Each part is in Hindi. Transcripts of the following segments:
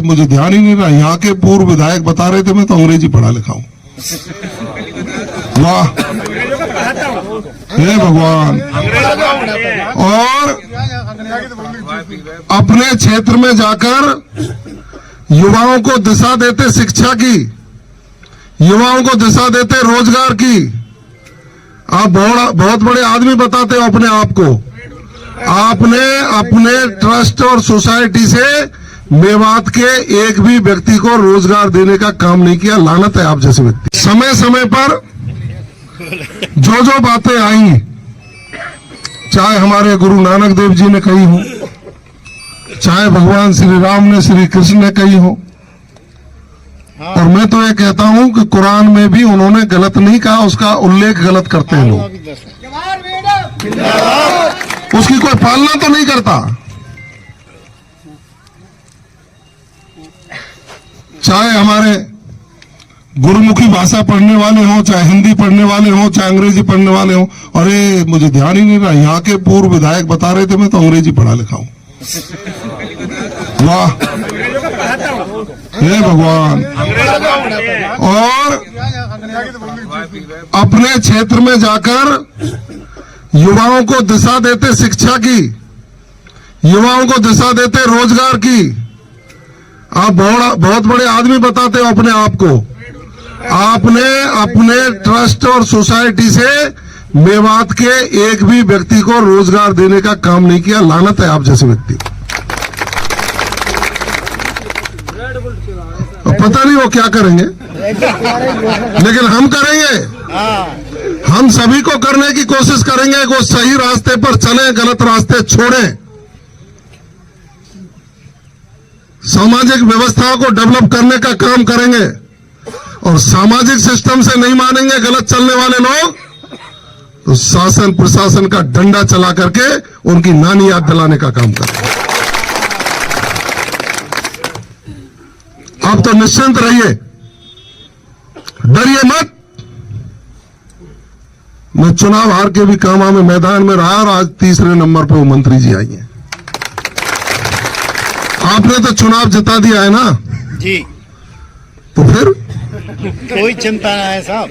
मुझे ध्यान ही नहीं रहा। यहाँ के पूर्व विधायक बता रहे थे मैं तो अंग्रेजी पढ़ा लिखा हूँ। वाह, हे भगवान। और अपने क्षेत्र में जाकर युवाओं को दिशा देते शिक्षा की, युवाओं को दिशा देते रोजगार की। आप बहुत बड़े आदमी बताते हो अपने आप को। आपने अपने ट्रस्ट और सोसाइटी से मेवात के एक भी व्यक्ति को रोजगार देने का काम नहीं किया। लानत है आप जैसे व्यक्ति। समय समय पर जो बातें आई, चाहे हमारे गुरु नानक देव जी ने कही हो, चाहे भगवान श्री राम ने, श्री कृष्ण ने कही हो, और मैं तो ये कहता हूं कि कुरान में भी उन्होंने गलत नहीं कहा, उसका उल्लेख गलत करते हैं लोग। उसकी कोई पालना तो नहीं करता। चाहे हमारे गुरुमुखी भाषा पढ़ने वाले हों, चाहे हिंदी पढ़ने वाले हों, चाहे अंग्रेजी पढ़ने वाले हों। अरे मुझे ध्यान ही नहीं रहा। यहाँ के पूर्व विधायक बता रहे थे मैं तो अंग्रेजी पढ़ा लिखा हूँ। वाह, हे भगवान। और अपने क्षेत्र में जाकर युवाओं को दिशा देते शिक्षा की, युवाओं को दिशा देते रोजगार की। आप बहुत बड़े आदमी बताते हो अपने आप को। आपने अपने ट्रस्ट और सोसाइटी से मेवात के एक भी व्यक्ति को रोजगार देने का काम नहीं किया। लानत है आप जैसे व्यक्ति। पता नहीं वो क्या करेंगे, लेकिन हम करेंगे। हम सभी को करने की कोशिश करेंगे कि वो सही रास्ते पर चले, गलत रास्ते छोड़ें। सामाजिक व्यवस्थाओं को डेवलप करने का काम करेंगे और सामाजिक सिस्टम से नहीं मानेंगे गलत चलने वाले लोग तो शासन प्रशासन का डंडा चला करके उनकी नानी याद दिलाने का काम करेंगे। आप तो निश्चिंत रहिए, डरिए मत। मैं चुनाव हार के भी कामा में मैदान में रहा और आज तीसरे नंबर पे वो मंत्री जी आई हैं। आपने तो चुनाव जिता दिया है ना जी, तो फिर कोई चिंता ना है साहब।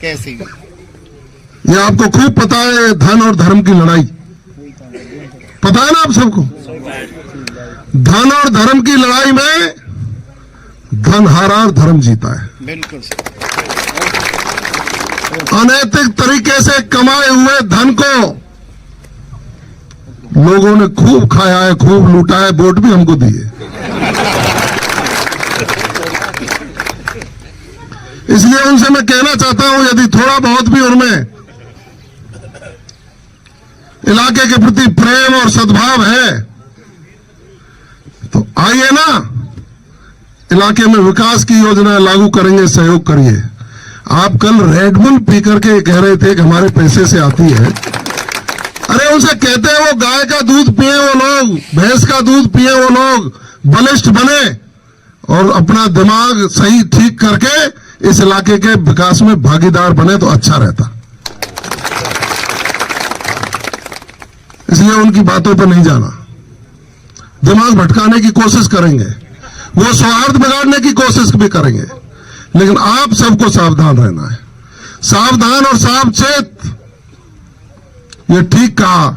कैसी ये आपको खूब पता है, धन और धर्म की लड़ाई पता है ना आप सबको। धन और धर्म की लड़ाई में धन हारा और धर्म जीता है। बिल्कुल। अनैतिक तरीके से कमाए हुए धन को लोगों ने खूब खाया है, खूब लूटा है, वोट भी हमको दिए। इसलिए उनसे मैं कहना चाहता हूं, यदि थोड़ा बहुत भी उनमें इलाके के प्रति प्रेम और सद्भाव है तो आइए ना, इलाके में विकास की योजनाएं लागू करेंगे, सहयोग करिए। आप कल रेड बुल पी करके कह रहे थे कि हमारे पैसे से आती है। अरे उनसे कहते हैं वो गाय का दूध पिए वो लोग, भैंस का दूध पिए वो लोग, बलिष्ठ बने और अपना दिमाग सही ठीक करके इस इलाके के विकास में भागीदार बने तो अच्छा रहता। इसलिए उनकी बातों पर नहीं जाना। दिमाग भटकाने की कोशिश करेंगे, वो सौहार्द बिगाड़ने की कोशिश भी करेंगे, लेकिन आप सबको सावधान रहना है। सावधान और सावचेत। ये ठीक कहा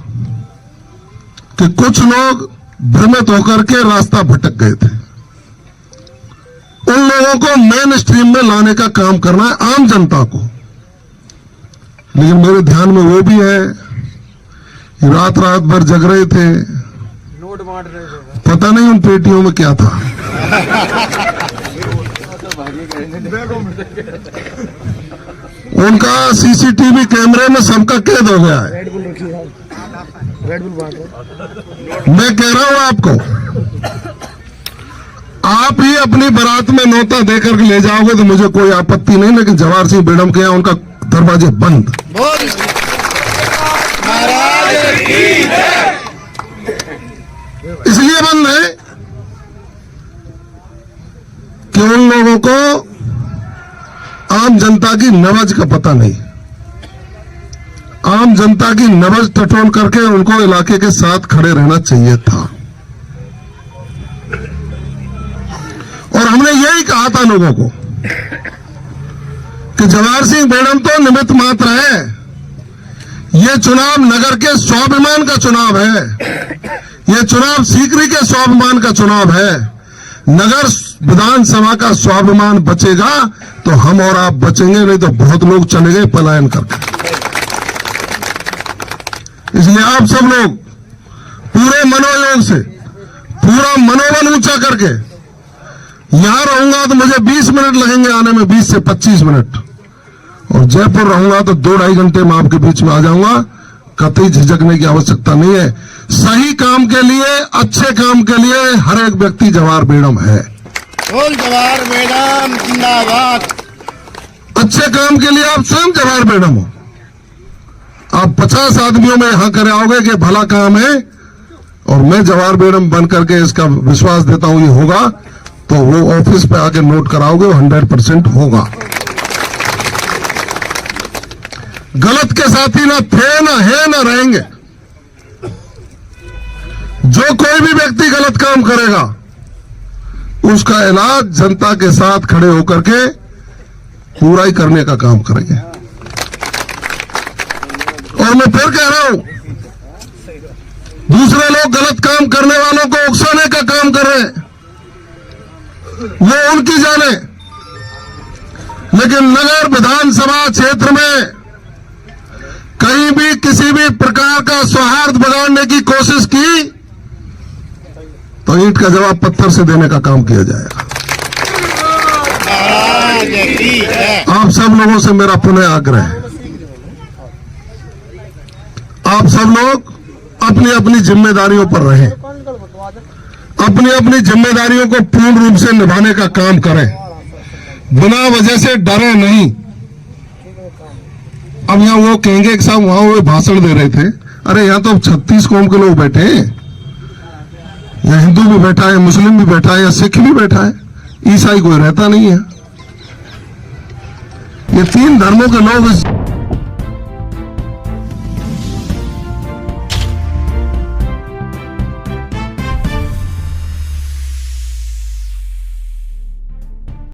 कि कुछ लोग भ्रमित होकर के रास्ता भटक गए थे। उन लोगों को मेन स्ट्रीम में लाने का काम करना है, आम जनता को। लेकिन मेरे ध्यान में वो भी है, रात रात भर जग रहे थे, नोट बांट रहे थे, पता नहीं उन पेटियों में क्या था। उनका सीसीटीवी कैमरे में सबका कैद हो गया है। मैं कह रहा हूं आपको, आप ही अपनी बारात में नौता देकर के ले जाओगे तो मुझे कोई आपत्ति नहीं, लेकिन जवाहर सिंह बेडम के यहां उनका दरवाजे बंद। इसलिए बंद है कि उन लोगों को आम जनता की नबज का पता नहीं। आम जनता की नबज टटोल करके उनको इलाके के साथ खड़े रहना चाहिए था। कहा था लोगों को कि जवाहर सिंह बेड़म तो निमित्त मात्र है, ये चुनाव नगर के स्वाभिमान का चुनाव है, ये चुनाव सीकरी के स्वाभिमान का चुनाव है। नगर विधानसभा का स्वाभिमान बचेगा तो हम और आप बचेंगे, नहीं तो बहुत लोग चले गए पलायन करके। इसलिए आप सब लोग पूरे मनोयोग से, पूरा मनोबल ऊंचा करके, यहां रहूंगा तो मुझे 20 मिनट लगेंगे आने में, 20 से 25 मिनट, और जयपुर रहूंगा तो 2-2.5 घंटे में आपके बीच में आ जाऊंगा। कतई झिझकने की आवश्यकता नहीं है। सही काम के लिए, अच्छे काम के लिए हर एक व्यक्ति जवाहर बेड़म है। बोल जवाहर बेड़म जिंदाबाद। अच्छे काम के लिए आप स्वयं जवाहर बेड़म हो। आप 50 आदमियों में यहां करे आओगे कि भला काम है, और मैं जवाहर बेड़म बन करके इसका विश्वास देता हूं ये होगा, तो वो ऑफिस पे आके नोट कराओगे, वो 100% होगा। गलत के साथी ना थे, ना है, ना रहेंगे। जो कोई भी व्यक्ति गलत काम करेगा उसका इलाज जनता के साथ खड़े होकर के पूरा ही करने का काम करेंगे। और मैं फिर कह रहा हूं, दूसरे लोग गलत काम करने वालों को उकसाने का काम कर रहे हैं, वो उनकी जाने, लेकिन नगर विधानसभा क्षेत्र में कहीं भी किसी भी प्रकार का सौहार्द बिगाड़ने की कोशिश की तो ईंट का जवाब पत्थर से देने का काम किया जाएगा। आप सब लोगों से मेरा पुनः आग्रह है, आप सब लोग अपनी अपनी जिम्मेदारियों पर रहें, अपनी अपनी जिम्मेदारियों को पूर्ण रूप से निभाने का काम करें, बिना वजह से डरे नहीं। अब यहां वो कहेंगे कि साहब वहां वो भाषण दे रहे थे, अरे यहां तो 36 कौम के लोग बैठे हैं, या हिंदू भी बैठा है, मुस्लिम भी बैठा है, या सिख भी बैठा है, ईसाई कोई रहता नहीं है। ये 3 धर्मों के लोग